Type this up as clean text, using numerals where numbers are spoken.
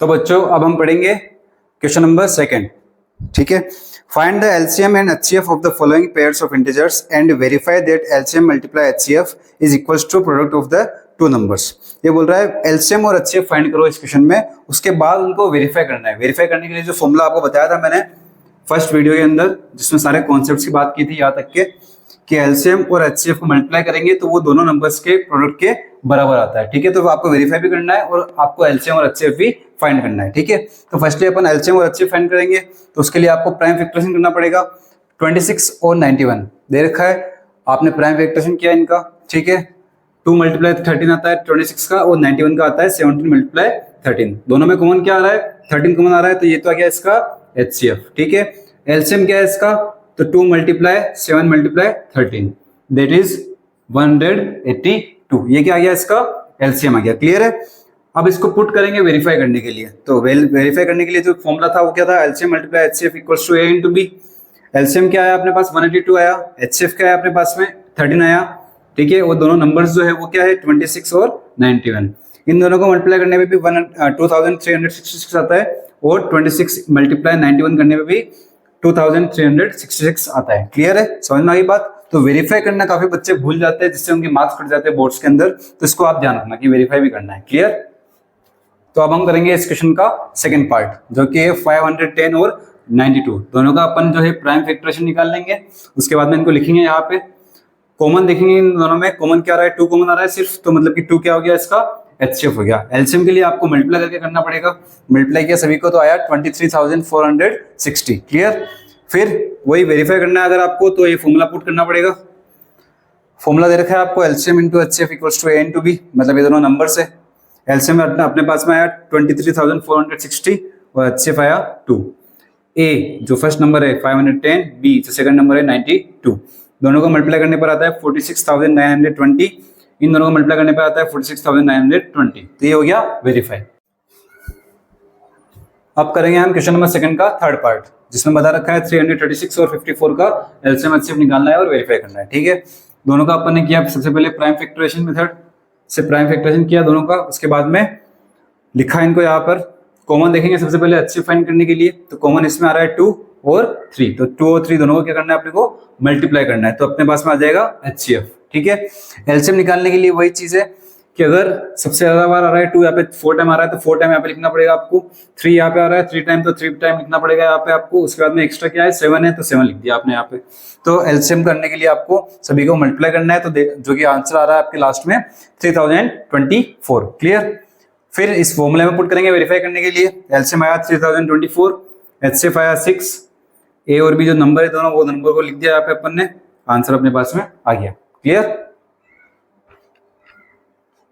तो बच्चों अब हम पढ़ेंगे क्वेश्चन नंबर 2। ठीक है, find the LCM and HCF of the following pairs of integers and verify that LCM multiply HCF is equals to product of the two numbers. ये बोल रहा है एलसीएम और एचसीएफ फाइंड करो इस क्वेश्चन में, उसके बाद उनको वेरीफाई करना है। वेरीफाई करने के लिए जो फॉर्मूला आपको बताया था मैंने फर्स्ट वीडियो के अंदर, जिसमें सारे कॉन्सेप्ट्स की बात की थी यहाँ तक के कि एलसीएम और एचसीएफ को मल्टीप्लाई करेंगे तो वो दोनों नंबर्स के प्रोडक्ट के बराबर आता है। ठीक है, तो आपको वेरीफाई भी करना है और आपको एलसीएम और एचसीएफ भी फाइंड करना है। ठीक है, तो फर्स्टली अपन एलसीएम और एचसीएफ फाइंड करेंगे, तो उसके लिए आपको प्राइम फैक्टराइजेशन करना पड़ेगा। 26 और 91 दे रखा है, आपने प्राइम फैक्टराइजेशन किया इनका। ठीक है, 2 मल्टीप्लाई 13 आता है 26 का और 91 का आता है 17 मल्टीप्लाई 13। दोनों में कॉमन क्या आ रहा है? 13 कॉमन आ रहा है, तो ये तो आ गया इसका एचसीएफ। ठीक है, एलसीएम क्या है इसका? तो 2 मल्टीप्लाई 7 मल्टीप्लाई 13 दैट इज 182। ये क्या आ गया? इसका एलसीएम आ गया। क्लियर है? अब इसको पुट करेंगे वेरीफाई करने के लिए। तो वेरीफाई करने के लिए जो फॉर्मूला था वो क्या था? LCM multiply HCF equals to A into B. LCM क्या आया अपने पास? 182 आया। एचसीएफ क्या है अपने पास में? 13 आया। ठीक है, वो दोनों नंबर्स जो है वो क्या है? 26 और 91। इन दोनों को मल्टीप्लाई करने में भी 2366 आता है और 26 मल्टीप्लाई 91 करने में भी 2366 आता है। क्लियर है? समझ में आ गई बात? तो वेरीफाई करना काफी बच्चे भूल जाते हैं, जिससे उनके मार्क्स कट जाते हैं बोर्ड्स के अंदर, तो इसको आप ध्यान रखना कि वेरीफाई भी करना है। क्लियर? तो अब हम करेंगे इस क्वेश्चन का सेकंड पार्ट, जो कि है 510 और 92। दोनों का अपन जो है प्राइम फैक्टराइजेशन निकाल लेंगे, उसके बाद में इनको लिखेंगे यहाँ पे। कॉमन देखेंगे इन दोनों में, कॉमन क्या आ रहा है? 2 कॉमन आ रहा है सिर्फ, तो मतलब कि 2 क्या हो गया? इसका एचसीएफ हो गया। एलसीएम के लिए आपको मल्टीप्लाई करके करना पड़ेगा। मल्टीप्लाई किया सभी को तो आया 23,460। क्लियर? फिर वही वेरीफाई करना है अगर आपको, तो ये फॉर्मूला पुट करना पड़ेगा। फॉर्मूला दे रखा है आपको LCM into HCF equals to A into B, मतलब ये दोनों नंबर्स है। एलसीएम अपने पास में आया 23,460 और एचसीएफ आया 2। ए जो फर्स्ट नंबर है 510, बी जो सेकंड नंबर है 92। दोनों को मल्टीप्लाई करने पर आता है 46,920। इन दोनों को मल्टीप्लाई करने पर आता है 46,920। तो ये हो गया वेरीफाई। अब करेंगे हम क्वेश्चन नंबर 2 का थर्ड पार्ट, जिसमें बता रखा है 336 और 54 का एलसीएम एचसीएफ निकालना है और वेरीफाई करना है। ठीक है, दोनों का अपन ने किया सबसे पहले प्राइम फैक्टराइजेशन मेथड से प्राइम फैक्टराइजेशन किया दोनों का। उसके बाद में लिखा इनको यहाँ पर। कॉमन देखेंगे सबसे पहले एचसीएफ फाइंड करने के लिए, तो कॉमन इसमें आ रहा है 2 और 3। तो 2 और 3 दोनों को क्या करना है? अपने को मल्टीप्लाई करना है, तो अपने पास में आ जाएगा एचसीएफ। ठीक है, एलसीएम निकालने के लिए वही चीज है कि अगर सबसे ज्यादा बार आ रहा है 2, यहाँ पे 4 टाइम आ रहा है तो 4 टाइम यहाँ पे लिखना पड़ेगा आपको। 3 यहाँ पे आ रहा है 3 टाइम, तो 3 टाइम लिखना पड़ेगा यहाँ पे आपको। उसके बाद में एक्स्ट्रा क्या है? 7 है, तो 7 लिख दिया आपने यहाँ पे। तो एलसीएम करने के लिए आपको सभी को मल्टीप्लाई करना है, तो जो कि आंसर आ रहा है आपके लास्ट में 3024। क्लियर? फिर इस फॉर्मूले में पुट करेंगे वेरीफाई करने के लिए। एलसीएम आया 3024, एचसीएफ आया 6। ए और बी जो नंबर है दोनों, वो नंबर को लिख दिया यहाँ पे अपन ने, आंसर अपने पास में आ गया। क्लियर?